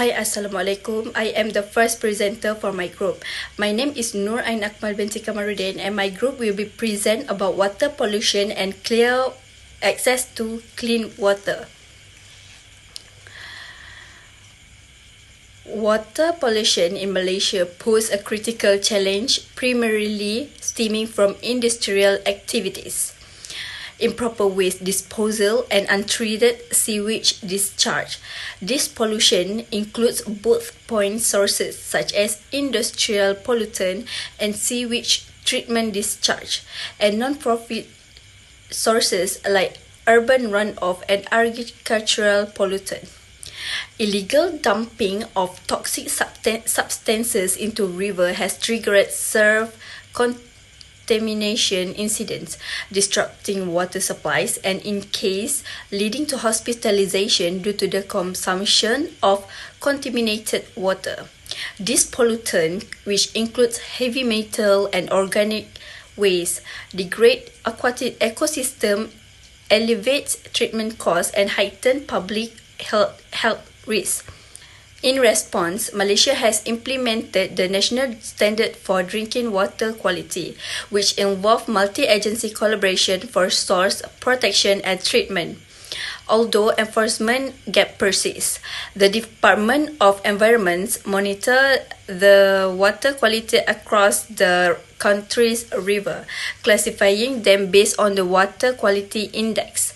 Hi, Assalamualaikum. I am the first presenter for my group. My name is Nur Ain Akmal binti Kamarudin and my group will be present about water pollution and clear access to clean water. Water pollution in Malaysia poses a critical challenge, primarily stemming from industrial activities, improper waste disposal, and untreated sewage discharge. This pollution includes both point sources such as industrial pollutant and sewage treatment discharge, and non-profit sources like urban runoff and agricultural pollutant. Illegal dumping of toxic substances into river has triggered severe contamination incidents, disrupting water supplies and in case leading to hospitalization due to the consumption of contaminated water. This pollutant, which includes heavy metal and organic waste, degrade aquatic ecosystem, elevates treatment costs and heighten public health risks. In response, Malaysia has implemented the National Standard for Drinking Water Quality, which involves multi-agency collaboration for source protection and treatment. Although enforcement gap persists, the Department of Environment monitor the water quality across the country's river, classifying them based on the Water Quality Index.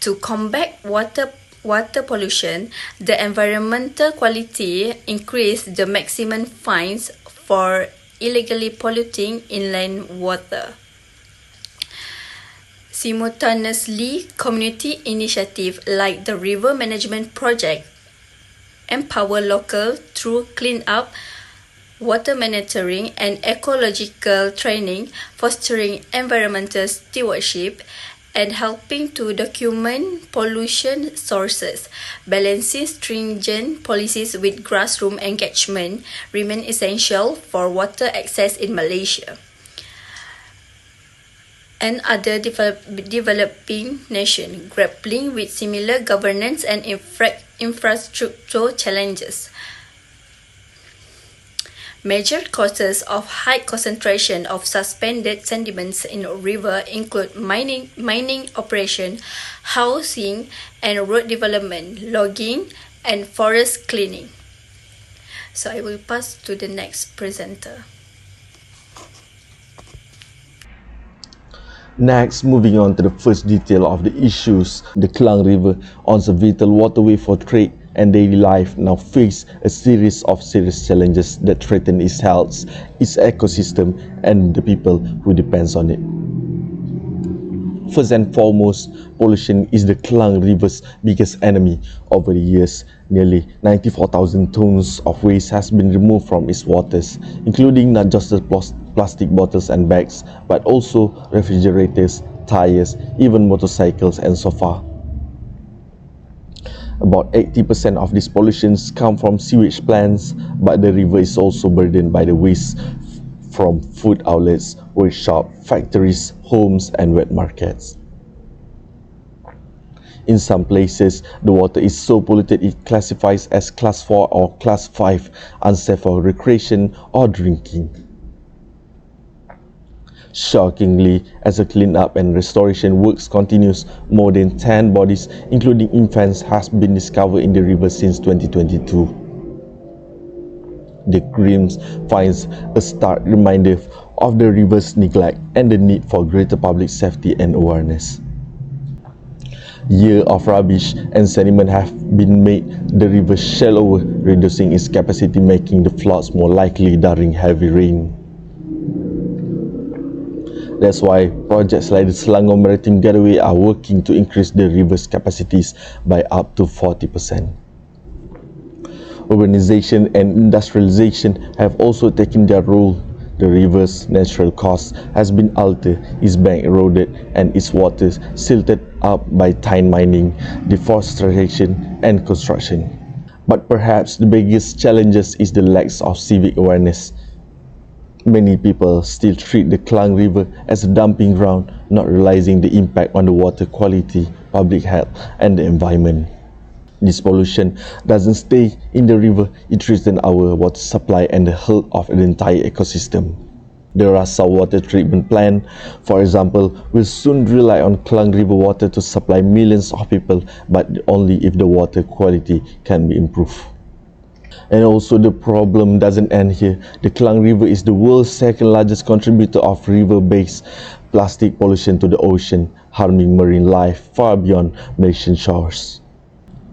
To combat water pollution, the environmental quality increased the maximum fines for illegally polluting inland water. Simultaneously, community initiatives like the River Management Project empower local through clean-up, water monitoring, and ecological training, fostering environmental stewardship and helping to document pollution sources. Balancing stringent policies with grassroots engagement remain essential for water access in Malaysia and other developing nations grappling with similar governance and infrastructure challenges. Major causes of high concentration of suspended sediments in a river include mining operation, housing and road development, logging, and forest cleaning. So I will pass to the next presenter. Next, moving on to the first detail of the issues, the Klang River, once a vital waterway for trade and daily life, now face a series of serious challenges that threaten its health, its ecosystem, and the people who depends on it. First and foremost, pollution is the Klang River's biggest enemy. Over the years, nearly 94,000 tons of waste has been removed from its waters, including not just the plastic bottles and bags, but also refrigerators, tires, even motorcycles and sofa. About 80% of these pollutions come from sewage plants, but the river is also burdened by the waste from food outlets, workshops, factories, homes, and wet markets. In some places, the water is so polluted it classifies as Class 4 or Class 5, unsafe for recreation or drinking. Shockingly, as the cleanup and restoration works continues, more than 10 bodies, including infants, has been discovered in the river since 2022. The grim finds a stark reminder of the river's neglect and the need for greater public safety and awareness. Years of rubbish and sediment have been made the river shallower, reducing its capacity, making the floods more likely during heavy rain. That's why projects like the Selangor Maritime Gateway are working to increase the river's capacities by up to 40%. Urbanization and industrialization have also taken their role. The river's natural course has been altered, its bank eroded, and its waters silted up by tin mining, deforestation, and construction. But perhaps the biggest challenge is the lack of civic awareness. Many people still treat the Klang River as a dumping ground, not realizing the impact on the water quality, public health, and the environment. This pollution doesn't stay in the river, it threatens our water supply and the health of the entire ecosystem. The Rasa water treatment plant, for example, will soon rely on Klang River water to supply millions of people, but only if the water quality can be improved. And also the problem doesn't end here. The Klang River is the world's second largest contributor of river-based plastic pollution to the ocean, harming marine life far beyond Malaysian shores.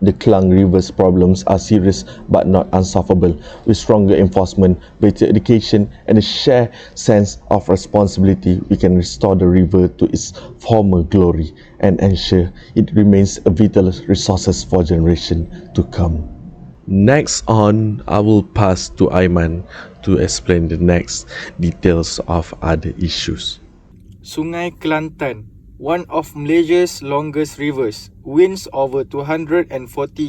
The Klang River's problems are serious but not unsolvable. With stronger enforcement, better education and a shared sense of responsibility, we can restore the river to its former glory and ensure it remains a vital resource for generations to come. Next on, I will pass to Aiman to explain the next details of other issues. Sungai Kelantan, one of Malaysia's longest rivers, winds over 240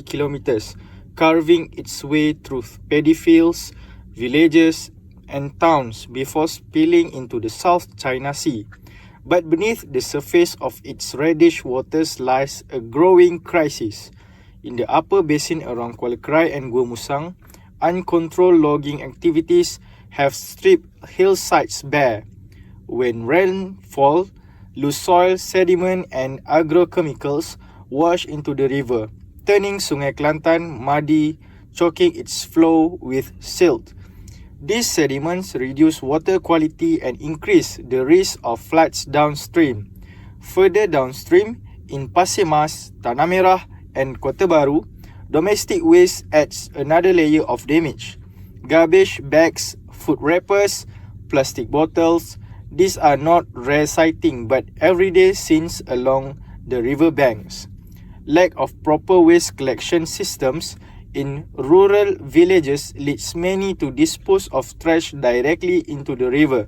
kilometers, carving its way through paddy fields, villages and towns before spilling into the South China Sea. But beneath the surface of its reddish waters lies a growing crisis. In the upper basin around Kuala Krai and Gua Musang, uncontrolled logging activities have stripped hillsides bare. When rain falls, loose soil, sediment and agrochemicals wash into the river, turning Sungai Kelantan muddy, choking its flow with silt. These sediments reduce water quality and increase the risk of floods downstream. Further downstream, in Pasir Mas, Tanah Merah and Kota Baru, domestic waste adds another layer of damage. Garbage bags, food wrappers, plastic bottles, these are not rare sighting but everyday scenes along the river banks. Lack of proper waste collection systems in rural villages leads many to dispose of trash directly into the river.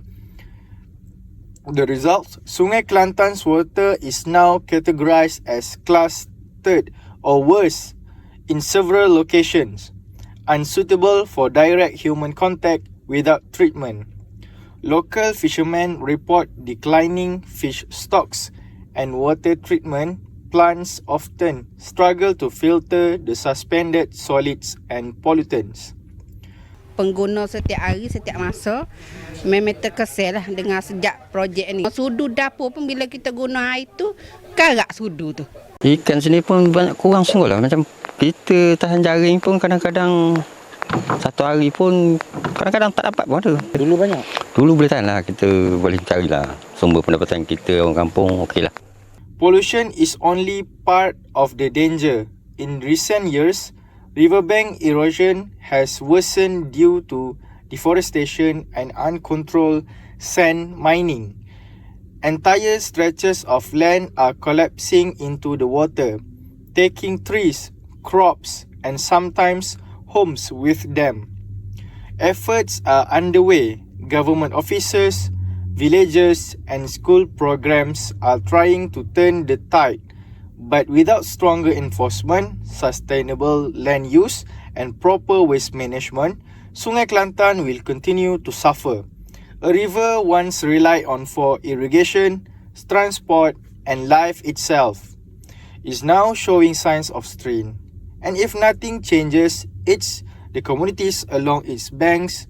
The result, Sungai Kelantan's water is now categorized as Class 3rd or worse in several locations, unsuitable for direct human contact without treatment. Local fishermen report declining fish stocks and water treatment plants often struggle to filter the suspended solids and pollutants. Pengguna setiap hari, setiap masa memang terkesal lah dengan sejak projek ni. Sudu dapur pun bila kita guna air tu, karak sudu tu. Ikan sini pun banyak kurang sungguh lah. Macam kita tahan jaring pun kadang-kadang satu hari pun kadang-kadang tak dapat pun ada. Dulu banyak? Dulu boleh tahan lah. Kita boleh carilah sumber pendapatan kita orang kampung, okey lah. Pollution is only part of the danger. In recent years, riverbank erosion has worsened due to deforestation and uncontrolled sand mining. Entire stretches of land are collapsing into the water, taking trees, crops, and sometimes homes with them. Efforts are underway. Government officers, villagers, and school programs are trying to turn the tide, but without stronger enforcement, sustainable land use, and proper waste management, Sungai Kelantan will continue to suffer. A river once relied on for irrigation, transport, and life itself is now showing signs of strain. And if nothing changes, it's the communities along its banks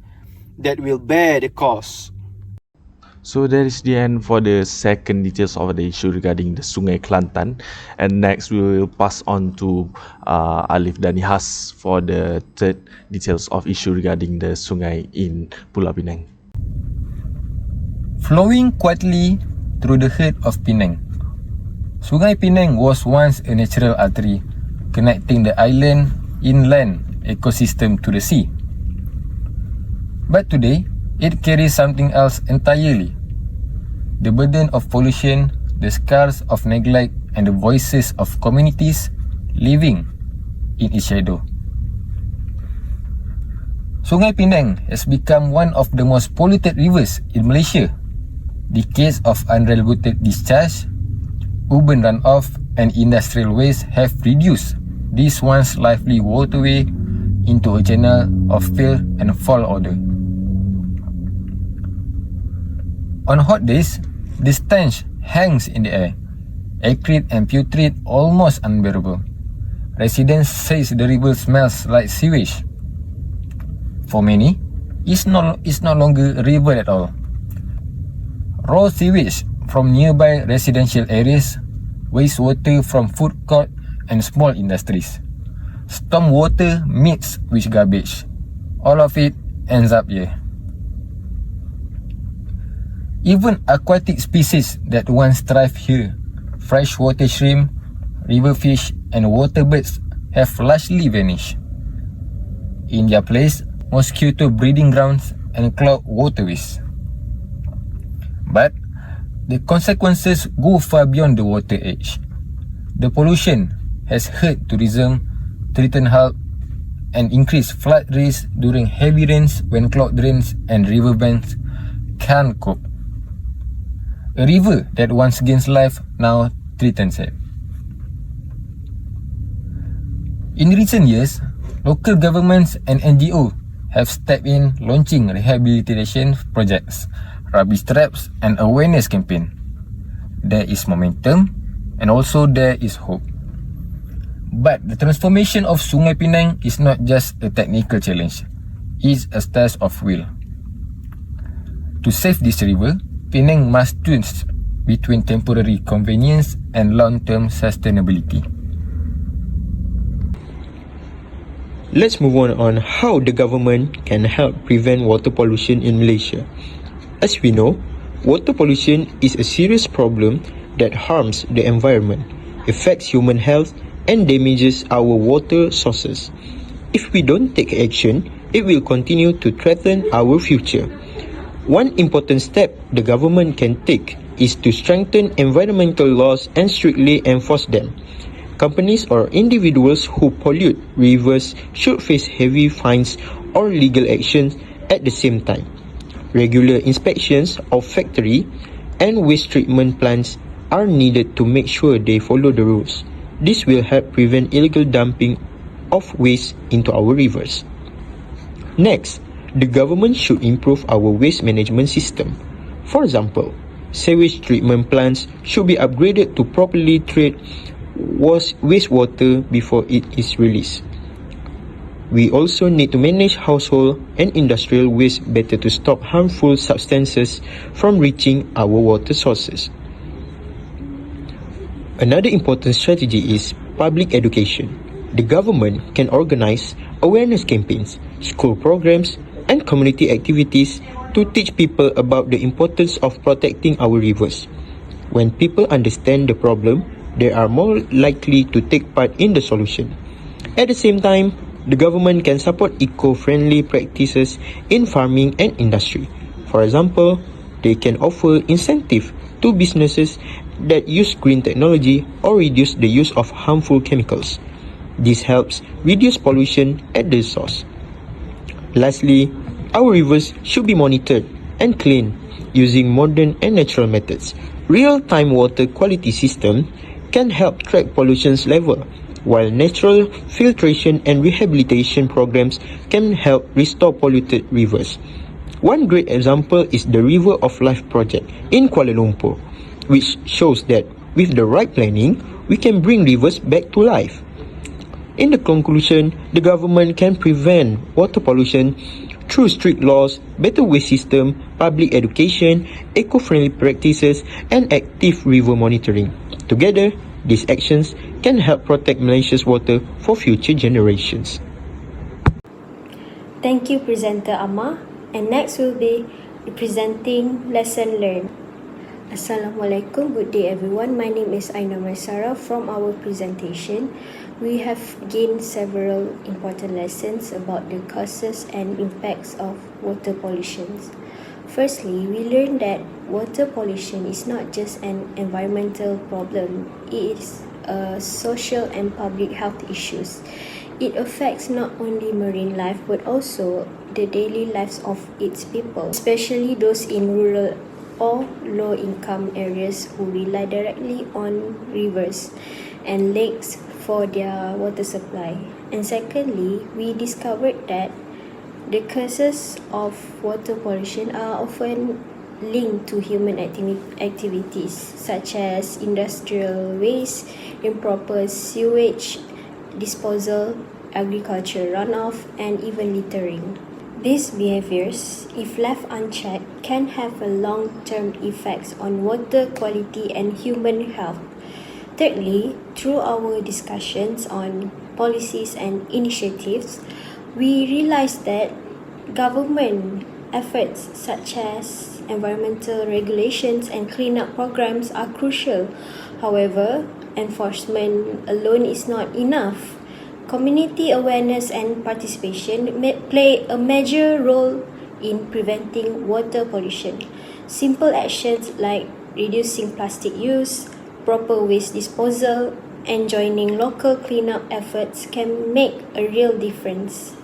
that will bear the cost. So that is the end for the second details of the issue regarding the Sungai Kelantan. And next we will pass on to Alif dan Nihas for the third details of issue regarding the sungai in Pulau Pinang. Flowing quietly through the heart of Penang, Sungai Penang was once a natural artery connecting the island inland ecosystem to the sea. But today, it carries something else entirely. The burden of pollution, the scars of neglect, and the voices of communities living in its shadow. Sungai Penang has become one of the most polluted rivers in Malaysia. Decades of unregulated discharge, urban runoff, and industrial waste have reduced this once lively waterway into a channel of filth and foul odor. On hot days, the stench hangs in the air, acrid and putrid, almost unbearable. residents say the river smells like sewage. For many, it's no longer a river at all. Raw sewage from nearby residential areas, wastewater from food court and small industries, storm water mixed with garbage. All of it ends up here. Even aquatic species that once thrived here, freshwater shrimp, river fish and water birds, have largely vanished. In their place, mosquito breeding grounds and clogged waterways. But the consequences go far beyond the water edge. The pollution has hurt tourism, threatened health, and increased flood risk during heavy rains when clogged drains and riverbanks can't cope. A river that once gains life now threatens it. In recent years, local governments and NGOs have stepped in, launching rehabilitation projects, rubbish traps and awareness campaign. There is momentum and also there is hope. But the transformation of Sungai Penang is not just a technical challenge, it's a test of will. To save this river, Penang must choose between temporary convenience and long-term sustainability. Let's move on how the government can help prevent water pollution in Malaysia. As we know, water pollution is a serious problem that harms the environment, affects human health, and damages our water sources. If we don't take action, it will continue to threaten our future. One important step the government can take is to strengthen environmental laws and strictly enforce them. Companies or individuals who pollute rivers should face heavy fines or legal actions at the same time. Regular inspections of factory and waste treatment plants are needed to make sure they follow the rules. This will help prevent illegal dumping of waste into our rivers. Next, the government should improve our waste management system. For example, sewage treatment plants should be upgraded to properly treat wastewater before it is released. We also need to manage household and industrial waste better to stop harmful substances from reaching our water sources. Another important strategy is public education. The government can organize awareness campaigns, school programs, and community activities to teach people about the importance of protecting our rivers. When people understand the problem, they are more likely to take part in the solution. At the same time, the government can support eco-friendly practices in farming and industry. For example, they can offer incentive to businesses that use green technology or reduce the use of harmful chemicals. This helps reduce pollution at the source. Lastly, our rivers should be monitored and cleaned using modern and natural methods. Real-time water quality system can help track pollution's level, while natural filtration and rehabilitation programs can help restore polluted rivers. One great example is the River of Life project in Kuala Lumpur, which shows that with the right planning, we can bring rivers back to life. In the conclusion, the government can prevent water pollution through strict laws, better waste system, public education, eco-friendly practices, and active river monitoring. Together, these actions can help protect Malaysia's water for future generations. Thank you, Presenter Amma. And next will be presenting lesson learned. Assalamualaikum, good day everyone. My name is Aina Maisara. From our presentation, we have gained several important lessons about the causes and impacts of water pollution. Firstly, we learned that water pollution is not just an environmental problem, it is a social and public health issues. It affects not only marine life but also the daily lives of its people, especially those in rural or low-income areas who rely directly on rivers and lakes for their water supply. And secondly, we discovered that the causes of water pollution are often linked to human activities such as industrial waste, improper sewage disposal, agriculture runoff, and even littering. These behaviors, if left unchecked, can have a long-term effects on water quality and human health. Thirdly, through our discussions on policies and initiatives, we realized that government efforts such as environmental regulations and cleanup programs are crucial. However, enforcement alone is not enough. Community awareness and participation may play a major role in preventing water pollution. Simple actions like reducing plastic use, proper waste disposal, and joining local cleanup efforts can make a real difference.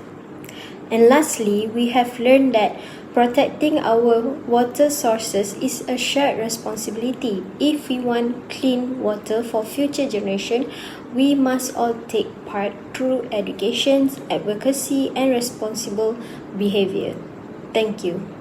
And lastly, we have learned that protecting our water sources is a shared responsibility. If we want clean water for future generations, we must all take part through education, advocacy, and responsible behavior. Thank you.